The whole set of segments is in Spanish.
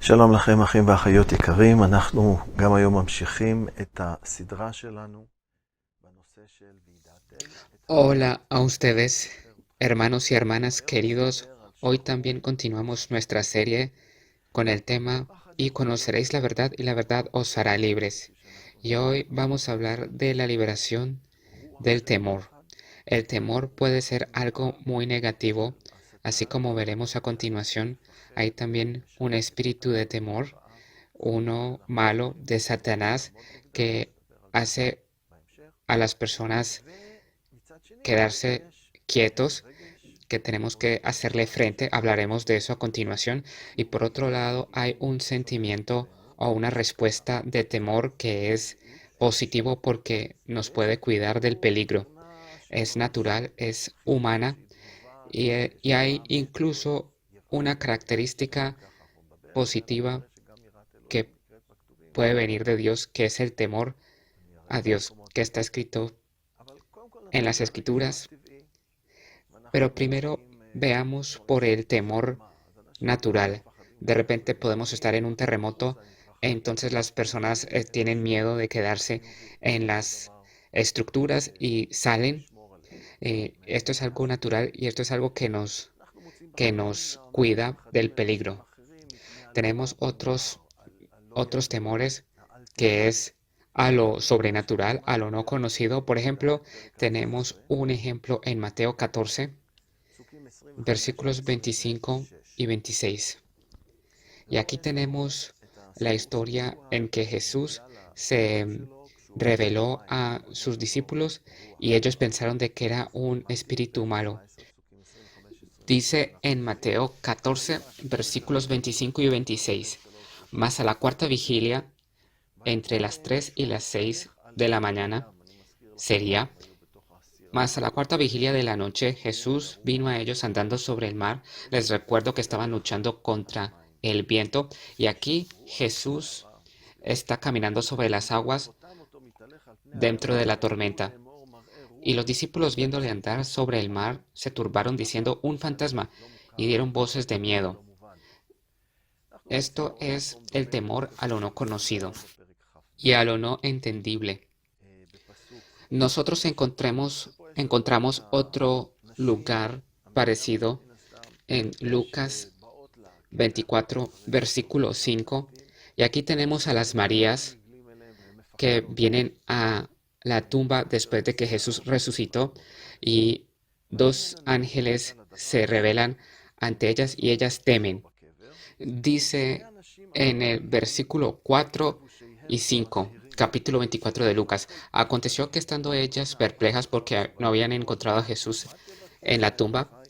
שלום לכם אחים ואחיות יקרים, אנחנו גם היום ממשיכים את הסדרה שלנו בנושא של וידאתם. Hola a ustedes, hermanos y hermanas queridos. Hoy también continuamos nuestra serie con el tema y conoceréis la verdad y la verdad os hará libres. Y hoy vamos a hablar de la liberación del temor. El temor puede ser algo muy negativo, así como veremos a continuación. Hay también un espíritu de temor, uno malo de Satanás que hace a las personas quedarse quietos, que tenemos que hacerle frente. Hablaremos de eso a continuación. Y por otro lado, hay un sentimiento o una respuesta de temor que es positivo porque nos puede cuidar del peligro. Es natural, es humana y hay incluso una característica positiva que puede venir de Dios, que es el temor a Dios, que está escrito en las Escrituras. Pero primero veamos por el temor natural. De repente podemos estar en un terremoto, entonces las personas tienen miedo de quedarse en las estructuras y salen. Esto es algo natural y esto es algo que nos cuida del peligro. Tenemos otros temores que es a lo sobrenatural, a lo no conocido. Por ejemplo, tenemos un ejemplo en Mateo 14, versículos 25 y 26. Y aquí tenemos la historia en que Jesús se reveló a sus discípulos y ellos pensaron de que era un espíritu malo. Dice en Mateo 14, versículos 25 y 26, mas a la cuarta vigilia, entre las 3 y las 6 de la mañana, sería, mas a la cuarta vigilia de la noche, Jesús vino a ellos andando sobre el mar. Les recuerdo que estaban luchando contra el viento y aquí Jesús está caminando sobre las aguas dentro de la tormenta. Y los discípulos viéndole andar sobre el mar se turbaron diciendo un fantasma y dieron voces de miedo. Esto es el temor a lo no conocido y a lo no entendible. Nosotros encontramos otro lugar parecido en Lucas 24, versículo 5, y aquí tenemos a las Marías que vienen a la tumba después de que Jesús resucitó y dos ángeles se revelan ante ellas y ellas temen. Dice en el versículo 4 y 5, capítulo 24 de Lucas, aconteció que estando ellas perplejas porque no habían encontrado a Jesús en la tumba,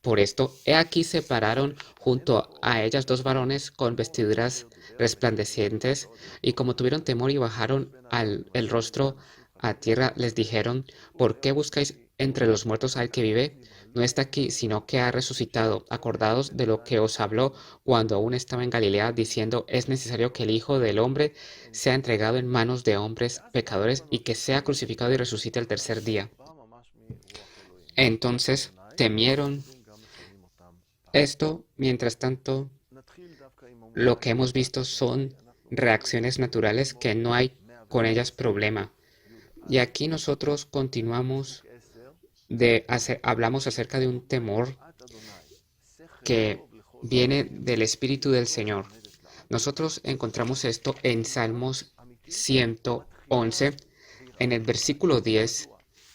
por esto, he aquí se pararon junto a ellas dos varones con vestiduras resplandecientes, y como tuvieron temor y bajaron el rostro a tierra, les dijeron, ¿por qué buscáis entre los muertos al que vive? No está aquí, sino que ha resucitado. Acordaos de lo que os habló cuando aún estaba en Galilea, diciendo, es necesario que el Hijo del Hombre sea entregado en manos de hombres pecadores y que sea crucificado y resucite el tercer día. Entonces temieron esto. Mientras tanto, lo que hemos visto son reacciones naturales que no hay con ellas problema. Y aquí nosotros continuamos hablamos acerca de un temor que viene del Espíritu del Señor. Nosotros encontramos esto en Salmos 111, en el versículo 10,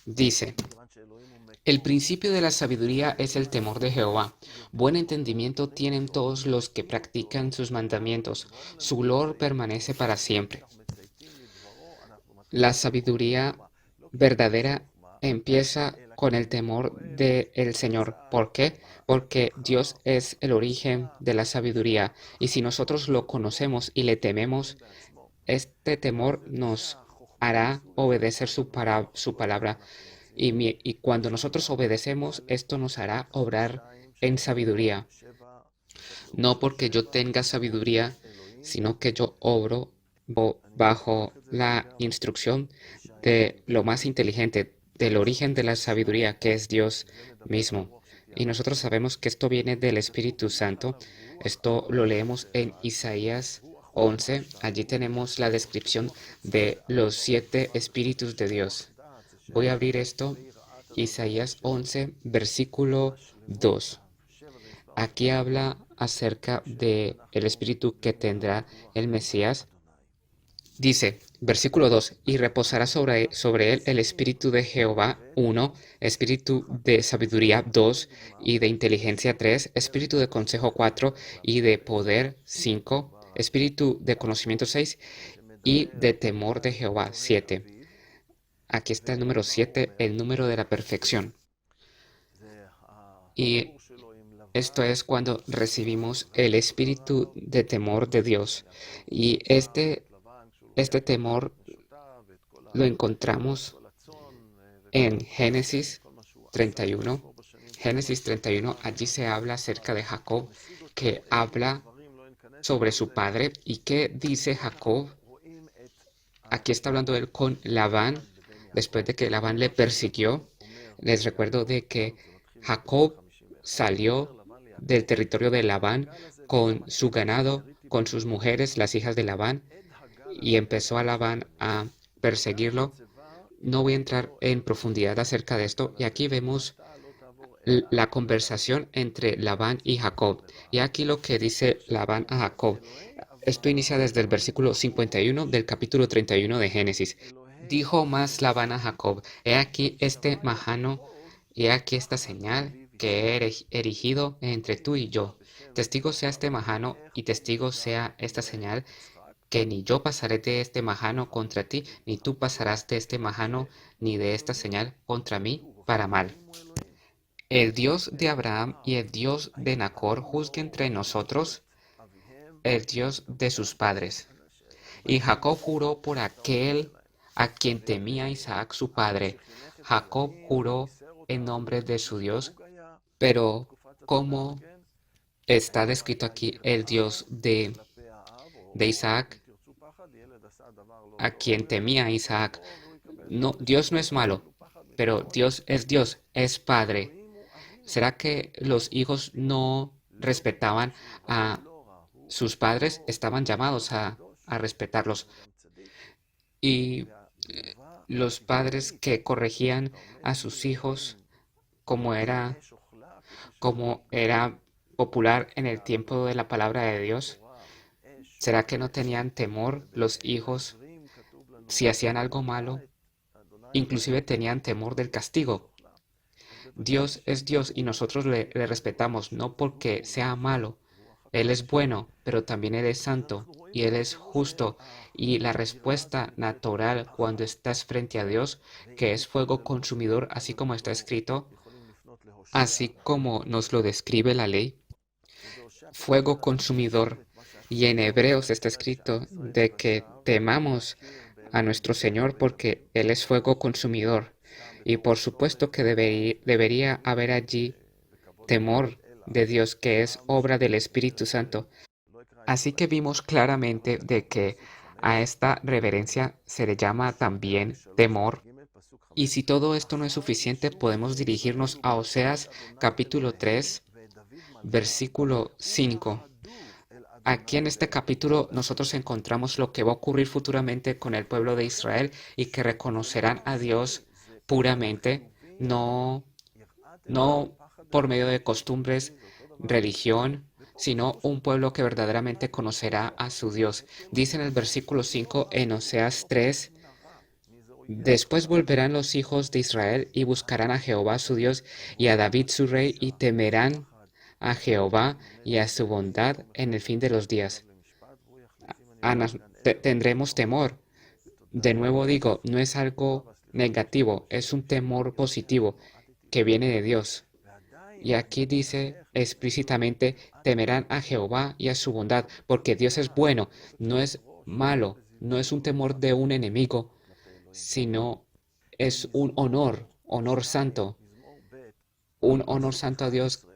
dice, el principio de la sabiduría es el temor de Jehová. Buen entendimiento tienen todos los que practican sus mandamientos. Su loor permanece para siempre. La sabiduría verdadera empieza con el temor del Señor. ¿Por qué? Porque Dios es el origen de la sabiduría. Y si nosotros lo conocemos y le tememos, este temor nos hará obedecer su palabra. Y cuando nosotros obedecemos, esto nos hará obrar en sabiduría. No porque yo tenga sabiduría, sino que yo obro bajo la instrucción de lo más inteligente, del origen de la sabiduría, que es Dios mismo. Y nosotros sabemos que esto viene del Espíritu Santo. Esto lo leemos en Isaías 11. Allí tenemos la descripción de los 7 espíritus de Dios. Voy a abrir esto, Isaías 11, versículo 2. Aquí habla acerca de el espíritu que tendrá el Mesías. Dice, versículo 2, y reposará sobre él el espíritu de Jehová 1, espíritu de sabiduría 2, y de inteligencia 3, espíritu de consejo 4, y de poder 5, espíritu de conocimiento 6, y de temor de Jehová 7. Aquí está el número 7, el número de la perfección. Y esto es cuando recibimos el espíritu de temor de Dios. Y este temor lo encontramos en Génesis 31. Génesis 31, allí se habla acerca de Jacob, que habla sobre su padre. ¿Y qué dice Jacob? Aquí está hablando él con Labán, después de que Labán le persiguió. Les recuerdo de que Jacob salió del territorio de Labán con su ganado, con sus mujeres, las hijas de Labán, y empezó a Labán a perseguirlo. No voy a entrar en profundidad acerca de esto, y aquí vemos la conversación entre Labán y Jacob. Y aquí lo que dice Labán a Jacob. Esto inicia desde el versículo 51 del capítulo 31 de Génesis. Dijo más Labán a Jacob, he aquí este majano, he aquí esta señal que he erigido entre tú y yo. Testigo sea este majano y testigo sea esta señal, que ni yo pasaré de este majano contra ti, ni tú pasarás de este majano ni de esta señal contra mí para mal. El Dios de Abraham y el Dios de Nacor juzgue entre nosotros, el Dios de sus padres. Y Jacob juró por aquel a quien temía Isaac su padre. Jacob juró en nombre de su Dios, pero como está descrito aquí el Dios de Isaac, a quien temía Isaac. No, Dios no es malo, pero Dios, es Padre. ¿Será que los hijos no respetaban a sus padres? Estaban llamados a respetarlos. Y los padres que corregían a sus hijos, como era, como era popular en el tiempo de la palabra de Dios, ¿será que no tenían temor los hijos si hacían algo malo? Inclusive tenían temor del castigo. Dios es Dios y nosotros le respetamos, no porque sea malo. Él es bueno, pero también Él es santo y Él es justo. Y la respuesta natural cuando estás frente a Dios, que es fuego consumidor, así como está escrito, así como nos lo describe la ley, fuego consumidor. Y en Hebreos está escrito de que temamos a nuestro Señor porque Él es fuego consumidor. Y por supuesto que debería haber allí temor de Dios, que es obra del Espíritu Santo. Así que vimos claramente de que a esta reverencia se le llama también temor. Y si todo esto no es suficiente, podemos dirigirnos a Oseas capítulo 3, versículo 5. Aquí en este capítulo nosotros encontramos lo que va a ocurrir futuramente con el pueblo de Israel y que reconocerán a Dios puramente, no por medio de costumbres, religión, sino un pueblo que verdaderamente conocerá a su Dios. Dice en el versículo 5 en Oseas 3, después volverán los hijos de Israel y buscarán a Jehová su Dios y a David su rey y temerán a Jehová y a su bondad en el fin de los días. Tendremos temor. De nuevo digo, no es algo negativo, es un temor positivo que viene de Dios. Y aquí dice explícitamente, temerán a Jehová y a su bondad, porque Dios es bueno, no es malo, no es un temor de un enemigo, sino es un honor santo a Dios,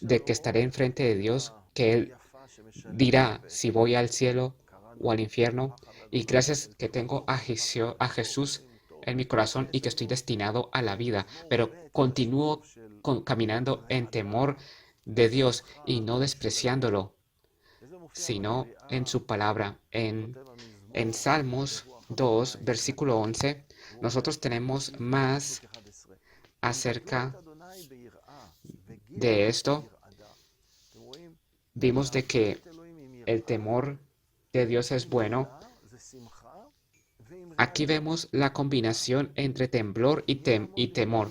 de que estaré enfrente de Dios, que Él dirá si voy al cielo o al infierno. Y gracias que tengo a Jesús, en mi corazón y que estoy destinado a la vida, pero continúo caminando en temor de Dios y no despreciándolo, sino en su palabra. En Salmos 2, versículo 11, nosotros tenemos más acerca de esto. Vimos de que el temor de Dios es bueno. Aquí vemos la combinación entre temblor y temor.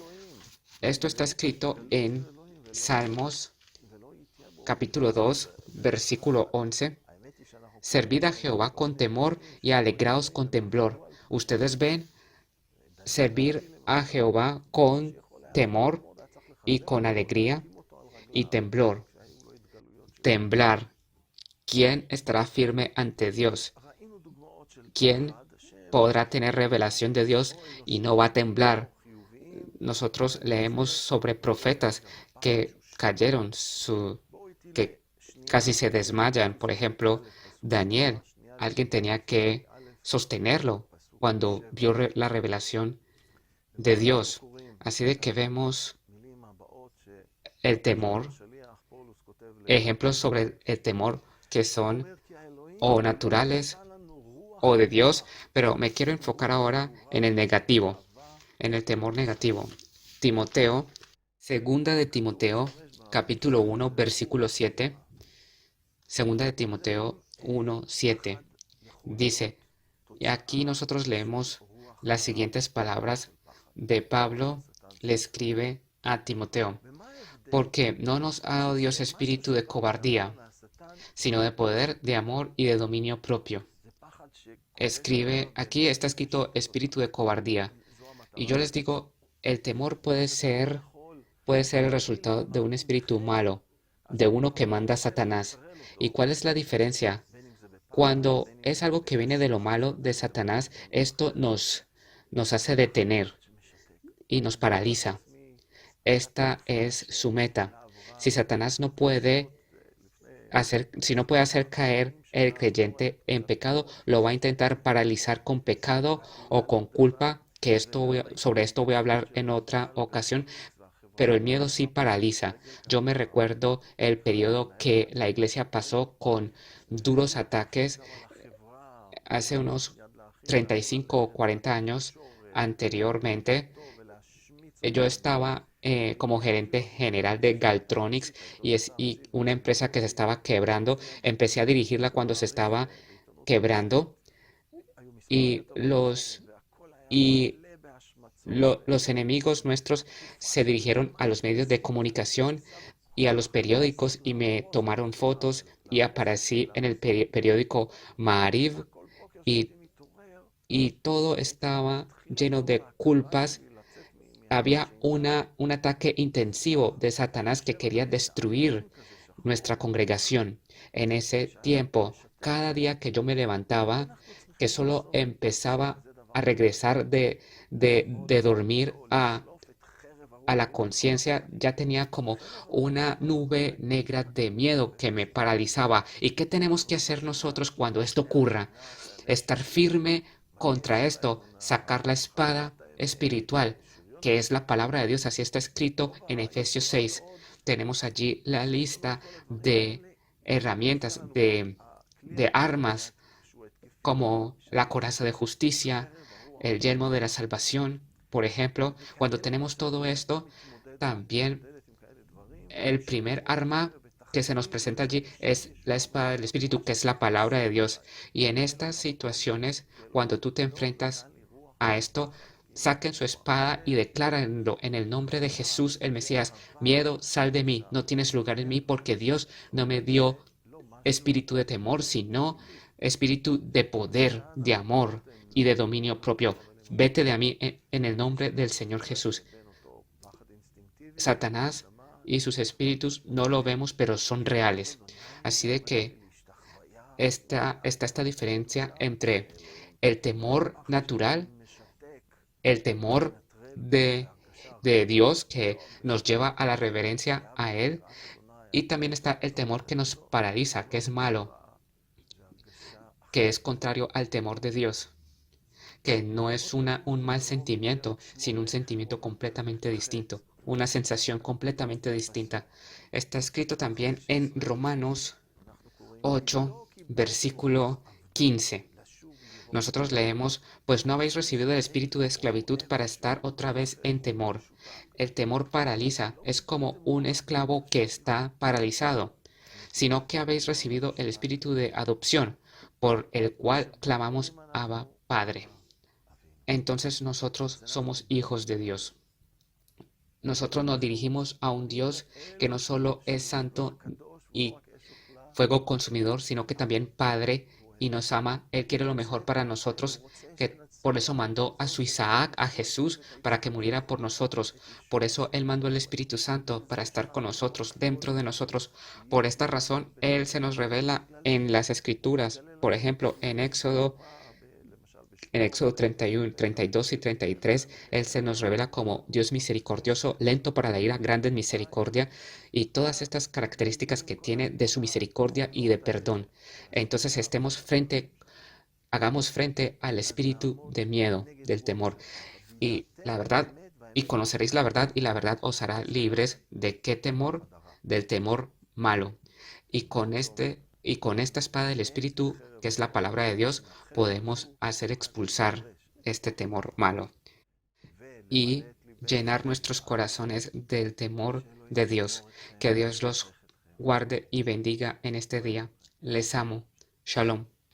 Esto está escrito en Salmos capítulo 2, versículo 11. Servid a Jehová con temor y alegraos con temblor. Ustedes ven, servir a Jehová con temor y con alegría y temblor. Temblar. ¿Quién estará firme ante Dios? ¿Quién podrá tener revelación de Dios y no va a temblar? Nosotros leemos sobre profetas que cayeron, que casi se desmayan. Por ejemplo, Daniel, alguien tenía que sostenerlo cuando vio la revelación de Dios. Así de que vemos el temor, ejemplos sobre el temor que son o naturales o de Dios, pero me quiero enfocar ahora en el negativo, en el temor negativo. Timoteo, segunda de Timoteo, capítulo 1, versículo 7. Segunda de Timoteo 1, 7. Dice, y aquí nosotros leemos las siguientes palabras de Pablo, le escribe a Timoteo. Porque no nos ha dado Dios espíritu de cobardía, sino de poder, de amor y de dominio propio. Escribe, aquí está escrito espíritu de cobardía. Y yo les digo, el temor puede ser el resultado de un espíritu malo, de uno que manda Satanás. ¿Y cuál es la diferencia? Cuando es algo que viene de lo malo de Satanás, esto nos hace detener y nos paraliza. Esta es su meta. Si Satanás si no puede hacer caer el creyente en pecado, lo va a intentar paralizar con pecado o con culpa, que sobre esto voy a hablar en otra ocasión, pero el miedo sí paraliza. Yo me recuerdo el periodo que la iglesia pasó con duros ataques hace unos 35 o 40 años anteriormente. Yo estaba como gerente general de Galtronics y una empresa que se estaba quebrando. Empecé a dirigirla cuando se estaba quebrando y los enemigos nuestros se dirigieron a los medios de comunicación y a los periódicos y me tomaron fotos y aparecí en el periódico Maariv y, y todo estaba lleno de culpas. Había un ataque intensivo de Satanás que quería destruir nuestra congregación. En ese tiempo, cada día que yo me levantaba, que solo empezaba a regresar de dormir a la conciencia, ya tenía como una nube negra de miedo que me paralizaba. ¿Y qué tenemos que hacer nosotros cuando esto ocurra? Estar firme contra esto, sacar la espada espiritual, que es la palabra de Dios. Así está escrito en Efesios 6. Tenemos allí la lista de herramientas, de armas, como la coraza de justicia, el yelmo de la salvación. Por ejemplo, cuando tenemos todo esto, también el primer arma que se nos presenta allí es la espada del Espíritu, que es la palabra de Dios. Y en estas situaciones, cuando tú te enfrentas a esto, saquen su espada y declárenlo en el nombre de Jesús el Mesías. Miedo, sal de mí, no tienes lugar en mí porque Dios no me dio espíritu de temor, sino espíritu de poder, de amor y de dominio propio. Vete de a mí en el nombre del Señor Jesús. Satanás y sus espíritus no lo vemos, pero son reales. Así de que está esta diferencia entre el temor natural, el temor de Dios que nos lleva a la reverencia a Él, y también está el temor que nos paraliza, que es malo, que es contrario al temor de Dios. que no es un mal sentimiento, sino un sentimiento completamente distinto, una sensación completamente distinta. Está escrito también en Romanos 8, versículo 15. Nosotros leemos, pues no habéis recibido el espíritu de esclavitud para estar otra vez en temor. El temor paraliza, es como un esclavo que está paralizado, sino que habéis recibido el espíritu de adopción, por el cual clamamos Abba, Padre. Entonces nosotros somos hijos de Dios. Nosotros nos dirigimos a un Dios que no solo es santo y fuego consumidor, sino que también Padre y nos ama. Él quiere lo mejor para nosotros, que por eso mandó a su Isaac, a Jesús, para que muriera por nosotros. Por eso Él mandó el Espíritu Santo para estar con nosotros, dentro de nosotros. Por esta razón, Él se nos revela en las Escrituras. Por ejemplo, en Éxodo 31, 32 y 33, Él se nos revela como Dios misericordioso, lento para la ira, grande en misericordia, y todas estas características que tiene de su misericordia y de perdón. Entonces hagamos frente al espíritu de miedo, del temor, y la verdad, y conoceréis la verdad, y la verdad os hará libres de qué temor, del temor malo. Y con esta espada del Espíritu, que es la palabra de Dios, podemos hacer expulsar este temor malo y llenar nuestros corazones del temor de Dios. Que Dios los guarde y bendiga en este día. Les amo. Shalom.